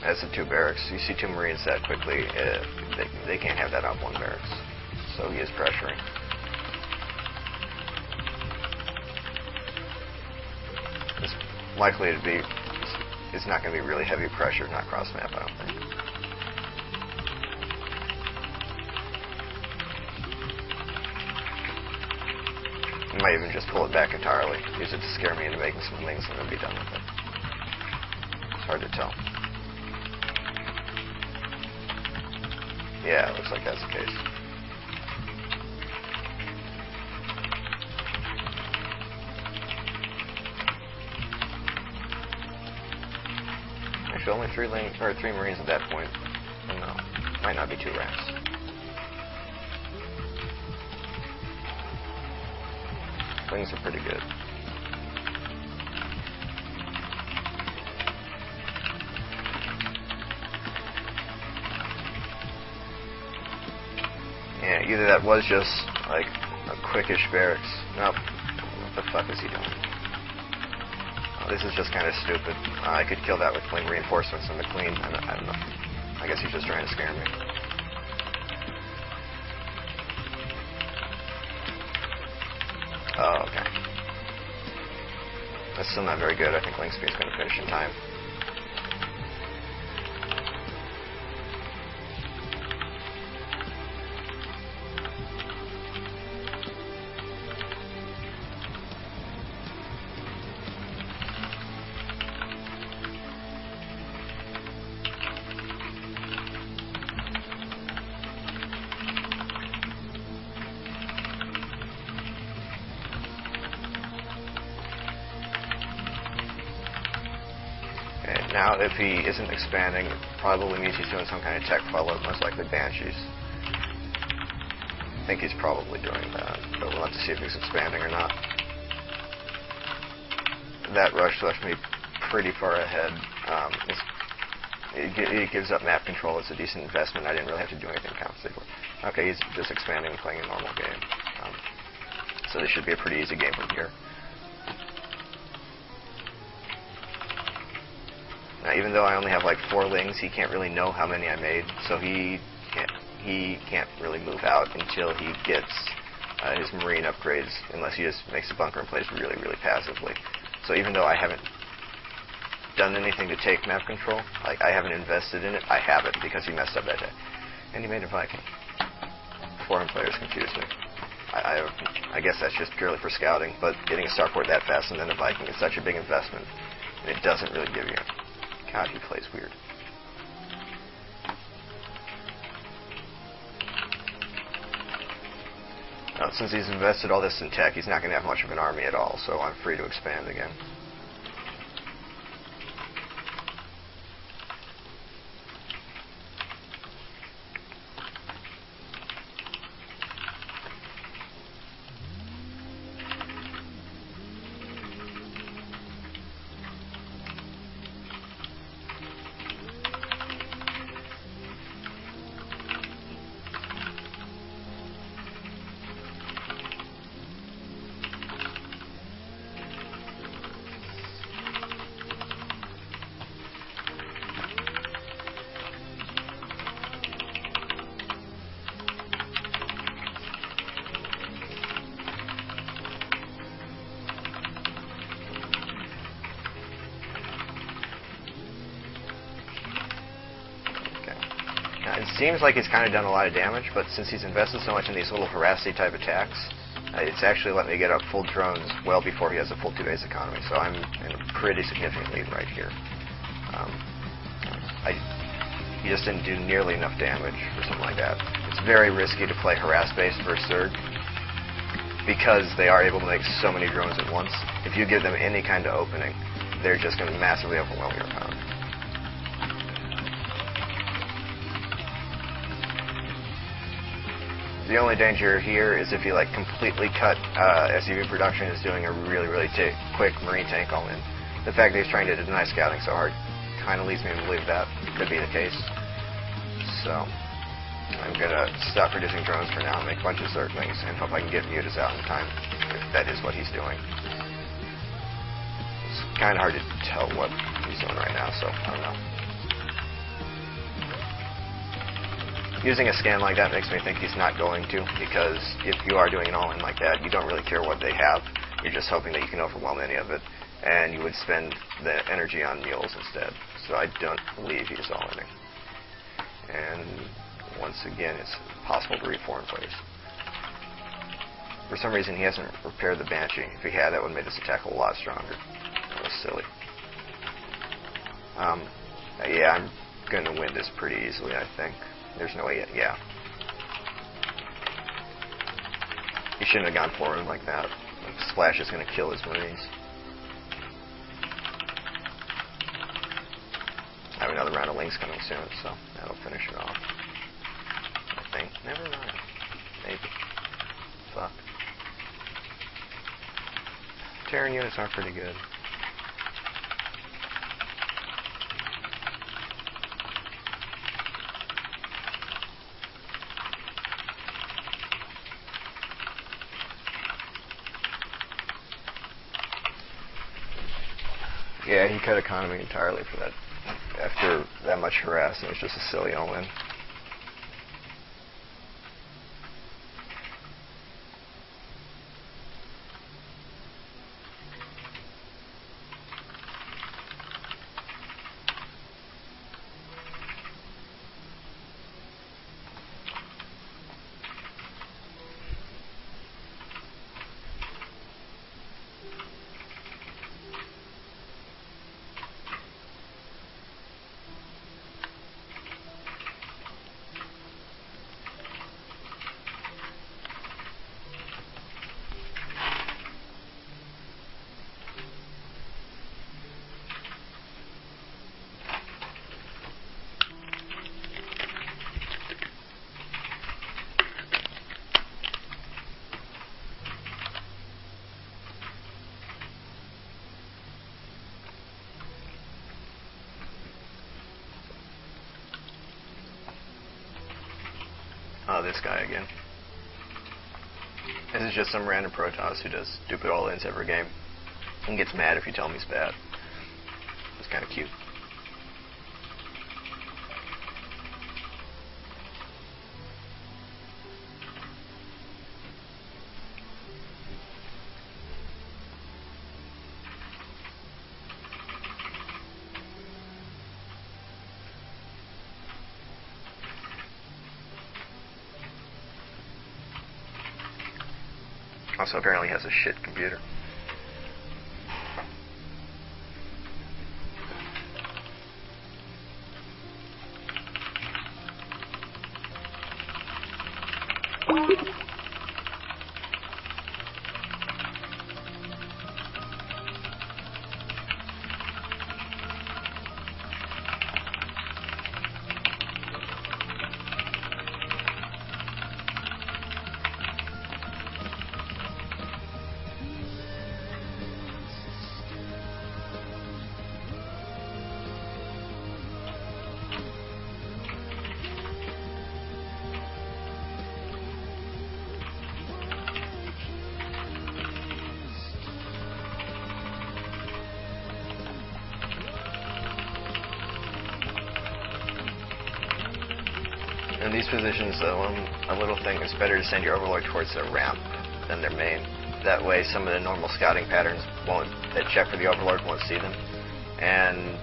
as the 2 barracks. You see 2 Marines that quickly, they can't have that op 1 barracks. So he is pressuring. It's likely to be, it's not going to be really heavy pressure, not cross map, I don't think. You might even just pull it back entirely, use it to scare me into making some wings and then be done with it. It's hard to tell. Yeah, it looks like that's the case. Actually, only 3 Marines at that point. No, might not be 2 rats. Wings are pretty good. Yeah, either that was just like a quickish barracks. Nope. What the fuck is he doing? Oh, this is just kind of stupid. I could kill that with clean reinforcements and the clean. I don't know. I guess he's just trying to scare me. Oh, okay. That's still not very good. I think wing speed's going to finish in time. Now, if he isn't expanding, it probably means he's doing some kind of tech follow, most likely Banshees. I think he's probably doing that, but we'll have to see if he's expanding or not. That rush left me pretty far ahead. It gives up map control. It's a decent investment. I didn't really have to do anything compensate for. Okay, he's just expanding and playing a normal game. So this should be a pretty easy game from here. Now, even though I only have like 4 lings, he can't really know how many I made, so he can't really move out until he gets his Marine upgrades, unless he just makes a bunker and plays really, really passively. So even though I haven't done anything to take map control, like I haven't invested in it, I have it because he messed up that day. And he made a Viking. Foreign players confuse me. I guess that's just purely for scouting, but getting a starport that fast and then a Viking is such a big investment, and it doesn't really give you. God, he plays weird. Now, since he's invested all this in tech, he's not going to have much of an army at all, so I'm free to expand again. It seems like he's kind of done a lot of damage, but since he's invested so much in these little harassy type attacks, it's actually let me get up full drones well before he has a full 2 base economy, so I'm in a pretty significant lead right here. He just didn't do nearly enough damage or something like that. It's very risky to play harass-based versus Zerg because they are able to make so many drones at once. If you give them any kind of opening, they're just going to massively overwhelm your opponent. The only danger here is if you like completely cut SUV production is doing a really, really quick Marine tank all in. The fact that he's trying to deny scouting so hard kind of leads me to believe that could be the case. So I'm going to stop producing drones for now and make a bunch of Zerglings and hope I can get mutas out in time if that is what he's doing. It's kind of hard to tell what he's doing right now, so I don't know. Using a scan like that makes me think he's not going to, because if you are doing an all-in like that, you don't really care what they have. You're just hoping that you can overwhelm any of it, and you would spend the energy on mules instead. So I don't believe he's all-inning. And once again, it's possible to reform place. For some reason, he hasn't repaired the Banshee. If he had, that would have made this attack a lot stronger. That was silly. Yeah, I'm going to win this pretty easily, I think. There's no way yet. Yeah. He shouldn't have gone forward like that. Splash is going to kill his Marines. I have another round of links coming soon, so that'll finish it off. I think. Never mind. Maybe. Fuck. Terran units are pretty good. Yeah, he cut economy entirely for that. After that much harassment, it was just a silly all-in. Oh, this guy again. This is just some random Protoss who does stupid all-ins every game and gets mad if you tell him he's bad. It's kind of cute. Also, apparently has a shit computer. In these positions, though, a little thing is better to send your Overlord towards their ramp than their main. That way, some of the normal scouting patterns that check for the Overlord won't see them. And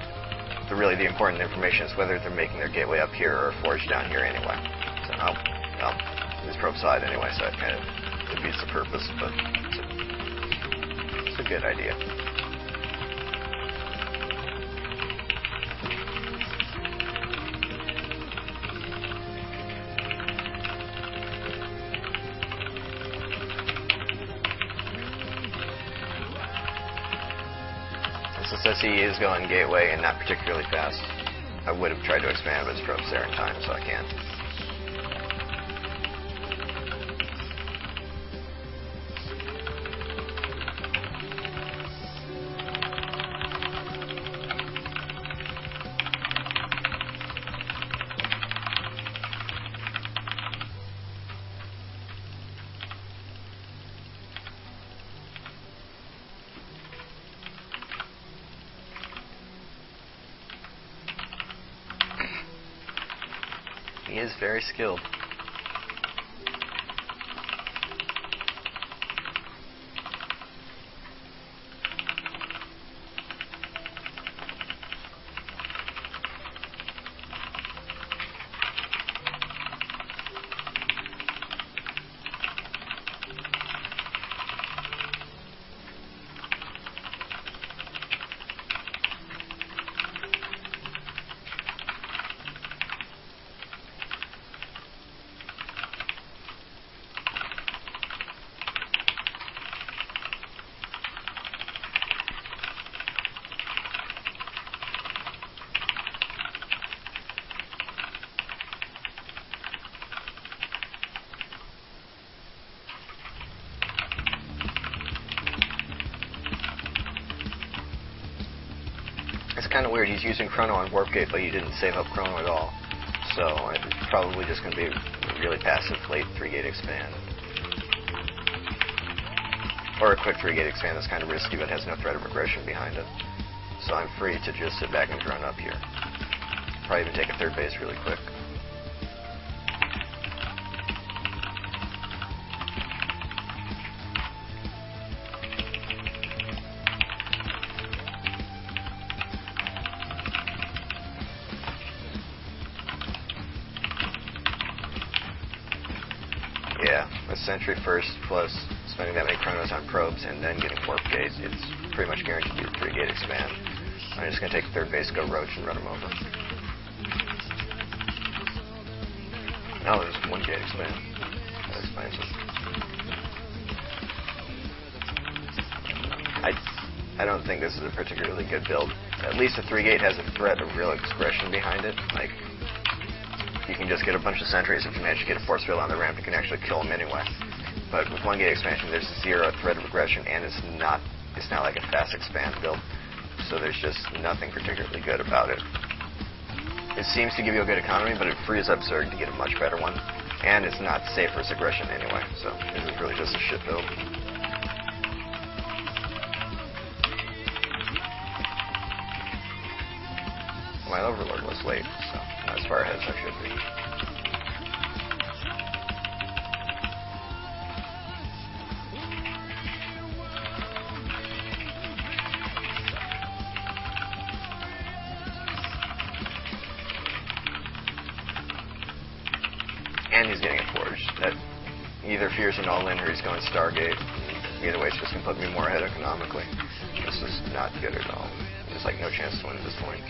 really, the important information is whether they're making their gateway up here or a forge down here anyway. So, this probe side anyway, so that kind of defeats the purpose, but it's a good idea. Since he is going gateway and not particularly fast, I would have tried to expand, but his probe's there in time, so I can't. He is very skilled. It's kind of weird. He's using Chrono on Warp Gate, but he didn't save up Chrono at all. So it's probably just going to be a really passive late 3-gate expand. Or a quick 3-gate expand that's kind of risky, but has no threat of regression behind it. So I'm free to just sit back and run up here. Probably even take a third base really quick. Yeah, with Sentry first, plus spending that many Chronos on probes and then getting Warp Gate, it's pretty much guaranteed to be a 3-gate expand. I'm just going to take third base, go Roach, and run him over. No, there's 1-gate expand. That explains it. I don't think this is a particularly good build. At least a 3-gate has a threat of real aggression behind it. Like, you can just get a bunch of sentries. If you manage to get a force field on the ramp, you can actually kill them anyway. But with 1-gate expansion, there's zero threat of aggression, and it's not like a fast expand build. So there's just nothing particularly good about it. It seems to give you a good economy, but it frees up Zerg to get a much better one. And it's not safe for its aggression anyway, so this is really just a shit build. My Overlord was late, so not as far ahead as I should be. And he's getting a Forge. That either fears an all-in or he's going Stargate. Either way, it's just going to put me more ahead economically. This is not good at all. There's like no chance to win at this point.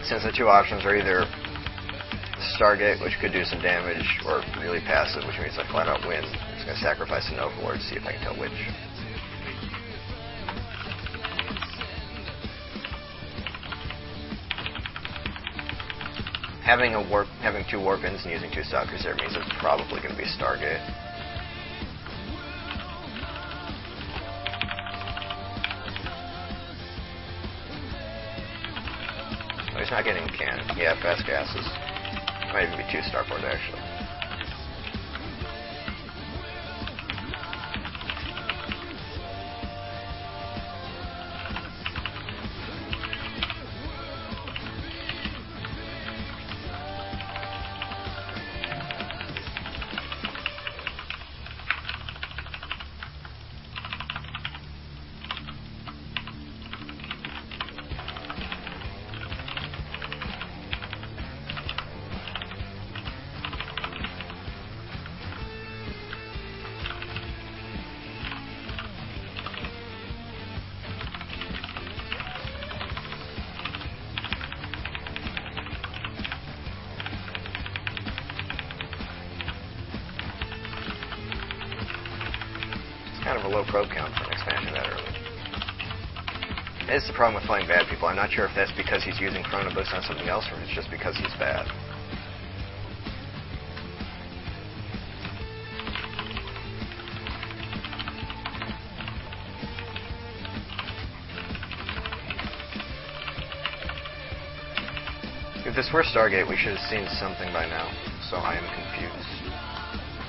Since the two options are either Stargate, which could do some damage, or really passive, which means I flat out win, I'm just going to sacrifice an Overlord to see if I can tell which. Having two warp ins and using two stalkers there means it's probably going to be Stargate. Oh, he's not getting a cannon. Yeah, fast gases. Might even be two starport actually. Kind of a low probe count for an expansion that early. It's the problem with playing bad people. I'm not sure if that's because he's using Chrono Boost on something else or if it's just because he's bad. If this were Stargate, we should have seen something by now, so I am confused.